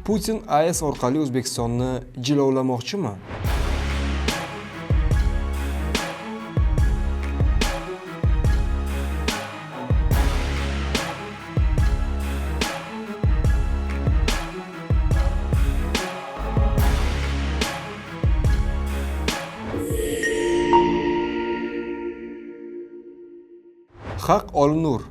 Putin AES orqali O'zbekistonni jilovlamoqchimi? Haq olinur,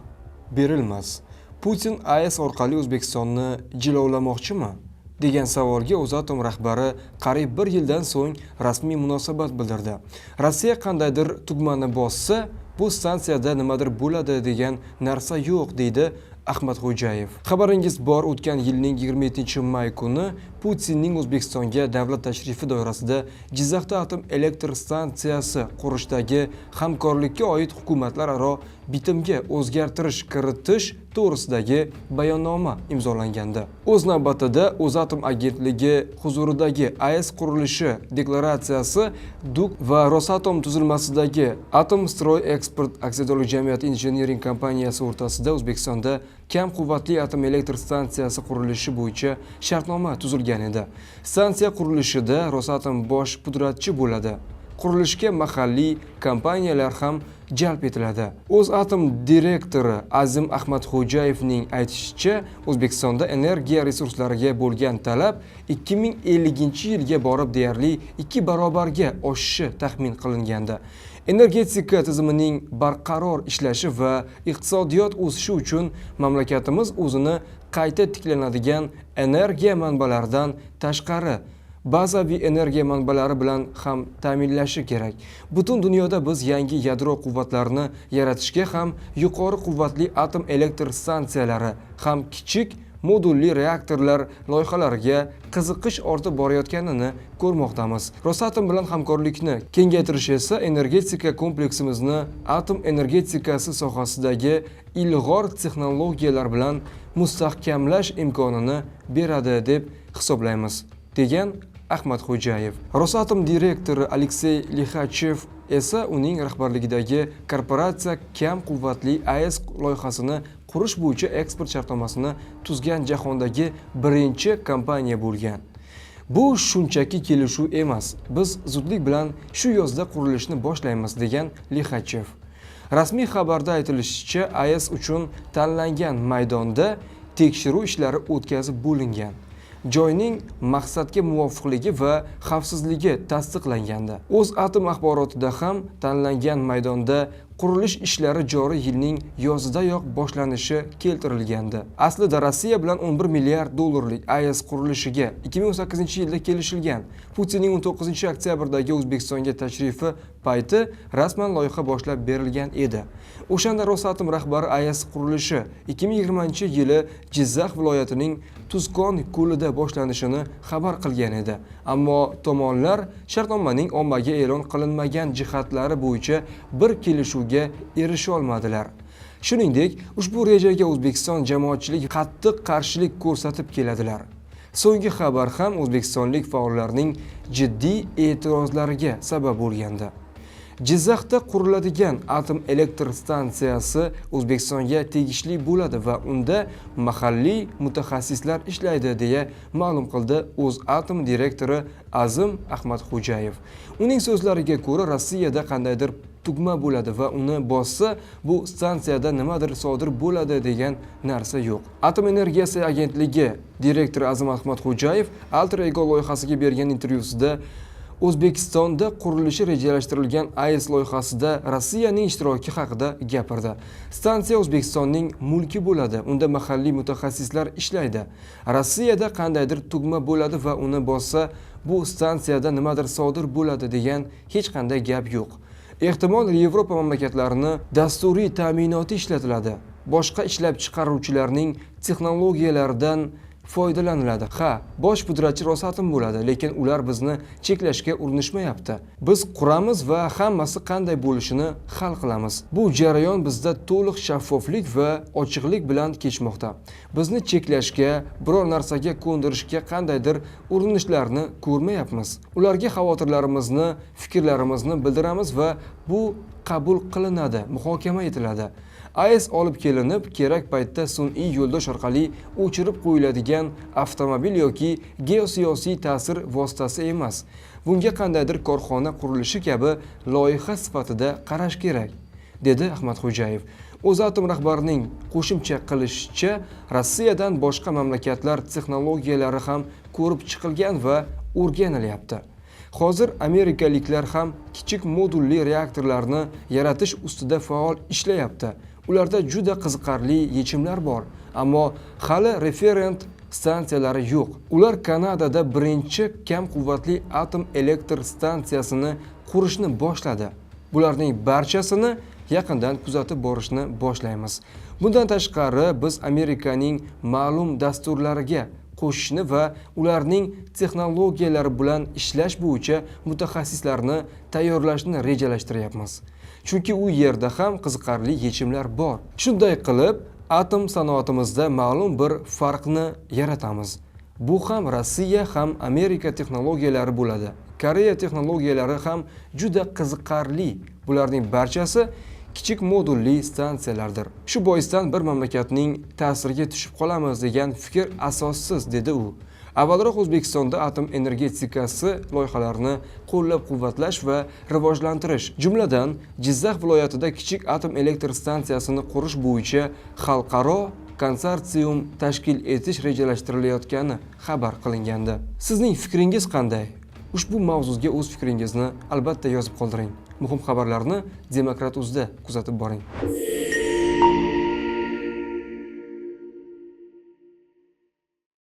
berilmas. Putin AES orqali O'zbekistonni jilovlamoqchimi? degan savolga O'zatom rahbari qariyb 1 yildan so'ng rasmiy munosabat bildirdi. Rossiya qandaydir tugmani bossa, bu stansiyada nimadir bo'ladi degan narsa yo'q, deydi Ahmadxo'jayev. Xabaringiz bor, o'tgan yilning 27-may kuni Putinning O'zbekistonga davlat tashrifi doirasida Jizzaxda atom elektr stansiyasi qurishdagi hamkorlikka oid hukumatlararo bitimga o'zgartirish kiritish to'g'risidagi bayonnoma imzolangandi. O'z navbatida O'zatom agentligi huzuridagi AES qurilishi deklaratsiyasi DUK va Rosatom tuzilmasidagi Atomstroy Export aksiyadorlik jamiyati injiniring kompaniyasi o'rtasida O'zbekistonda kam quvvatli atom elektr stansiyasi qurilishi bo'yicha shartnoma tuzilgan edi. Stansiya qurilishida Rosatom bosh pudratchi bo'ladi. Qurilishga mahalliy kompaniyalar ham jalb etiladi. O'zatom direktori Azim Ahmadxo'jayevning aytishicha, O'zbekistonda energiya resurslariga bo'lgan talab 2050-yilga borib deyarli 2 barobarga oshishi taxmin qilingandi. Energetika tizimining barqaror ishlashi va iqtisodiyot o'sishi uchun mamlakatimiz o'zini qayta tiklanadigan energiya manbalaridan tashqari bazaviy energiya manbalari bilan ham ta'minlashi kerak. Butun dunyoda biz yangi yadro quvvatlarini yaratishga ham yuqori quvvatli atom elektr stansiyalari, ham kichik modulli reaktorlar loyihalariga qiziqish ortib borayotganini ko'rmoqdamiz. Rosatom bilan hamkorlikni kengaytirish esa energetika kompleksimizni atom energetikasi sohasidagi ilg'or texnologiyalar bilan mustahkamlash imkonini beradi deb hisoblaymiz, degan Ahmadxo'jayev. Rosatom direktori Aleksey Lixachev esa uning rahbarligidagi korporatsiya kam quvvatli AES loyihasini qurish bo'yicha eksport shartnomasini tuzgan jahondagi birinchi kompaniya bo'lgan. Bu shunchaki kelishuv emas. Biz zudlik bilan shu yozda qurilishni boshlaymiz, degan Lixachev. Rasmiy xabarda aytilishicha, AES uchun tanlangan maydonda tekshiruv ishlari o'tkazib bo'lingan. Joyning maqsadga muvofiqligi va xavfsizligi tasdiqlangandi. O'zatom axborotida ham tanlangan maydonda qurilish ishlari joriy yilning yozidayoq boshlanishi keltirilgandi. Aslida Rossiya bilan 11 milliard dollarlik AES qurilishiga 2018-yilda kelishilgan. Putinning 19-oktyabrdagi O'zbekistonga tashrifi payti rasman loyiha boshlab berilgan edi. O'shanda Rosatom rahbari AES qurilishi 2020-yili Jizzax viloyatining Tuzkon ko'lida boshlanishini xabar qilgan edi. Ammo tomonlar shartnomaning ommaga e'lon qilinmagan jihatlari bo'yicha bir kelishuvga erisha olmadilar. Shuningdek, ushbu rejaga O'zbekiston jamoatchiligi qattiq qarshilik ko'rsatib keladilar. So'nggi xabar ham o'zbekistonlik faollarning jiddiy e'tirozlariga sabab bo'lgandi. Jizzaxda quriladigan atom elektr stansiyasi O'zbekistonga tegishli bo'ladi va unda mahalliy mutaxassislar ishlaydi, deya ma'lum qildi O'zatom direktori Azim Ahmadxo'jayev. Uning so'zlariga ko'ra, Rossiyada qandaydir tugma bo'ladi va uni bossa, bu stansiyada nimadir sodir bo'ladi degan narsa yo'q. Atom energiyasi agentligi direktori Azim Ahmadxo'jayev Alter Ego loyihasiga bergan intervyusida O'zbekistonda qurilishi rejalashtirilgan AES loyihasida Rossiyaning ishtiroki haqida gapirdi. Stansiya O'zbekistonning mulki bo'ladi, unda mahalliy mutaxassislar ishlaydi. Rossiyada qandaydir tugma bo'ladi va uni bossa, bu stansiyada nimadir sodir bo'ladi degan hech qanday gap yo'q. Ehtimol Yevropa mamlakatlarini dasturiy ta'minoti ishlatiladi. Boshqa ishlab chiqaruvchilarning texnologiyalaridan foydalaniladi. Ha, bosh pudratchi Rosatom bo'ladi, lekin ular bizni cheklashga urinishmayapti. Biz quramiz va hammasi qanday bo'lishini hal qilamiz. Bu jarayon bizda to'liq shaffoflik va ochiqlik bilan kechmoqda. Bizni cheklashga, biror narsaga ko'ndirishga qandaydir urinishlarni ko'rmayapmiz. Ularga xavotirlarimizni, fikrlarimizni bildiramiz va bu qabul qilinadi, muhokama etiladi. AES olib kelinib, kerak paytda sun'iy yo'ldosh orqali o'chirib qo'yiladigan avtomobil yoki geosiyosiy ta'sir vositasi emas. Bunga qandaydir korxona qurilishi kabi loyiha sifatida qarash kerak, dedi Ahmadxo'jayev. O'zatom rahbarining qo'shimcha qilishicha, Rossiyadan boshqa mamlakatlar texnologiyalari ham ko'rib chiqilgan va o'rganilyapti. Hozir amerikaliklar ham kichik modulli reaktorlarni yaratish ustida faol ishlayapti. Ularda juda qiziqarli yechimlar bor, ammo hali referent stansiyalari yo'q. Ular Kanadada birinchi kam quvvatli atom elektr stansiyasini qurishni boshladi. Bularning barchasini yaqindan kuzatib borishni boshlaymiz. Bundan tashqari, biz Amerikaning ma'lum dasturlariga qo'shishni va ularning texnologiyalari bilan ishlash bo'yicha mutaxassislarni tayyorlashni rejalashtiryapmiz. Chunki u yerda ham qiziqarli yechimlar bor. Shunday qilib, atom sanoatimizda ma'lum bir farqni yaratamiz. Bu ham Rossiya ham Amerika texnologiyalari bo'ladi. Koreya texnologiyalari ham juda qiziqarli. Bularning barchasi kichik modulli stansiyalardir. Shu boisdan bir mamlakatning ta'siriga tushib qolamiz degan fikr asossiz, dedi u. Avvalroq O'zbekistonda atom energetikasi loyihalarini qo'llab-quvvatlash va rivojlantirish, jumladan Jizzax viloyatida kichik atom elektr stansiyasini qurish bo'yicha xalqaro konsorsium tashkil etish rejalashtirilayotgani xabar qilingandi. Sizning fikringiz qanday? Ushbu mavzuga o'z fikringizni albatta yozib qoldiring. Muhim xabarlarni Demokrat.uzda kuzatib boring.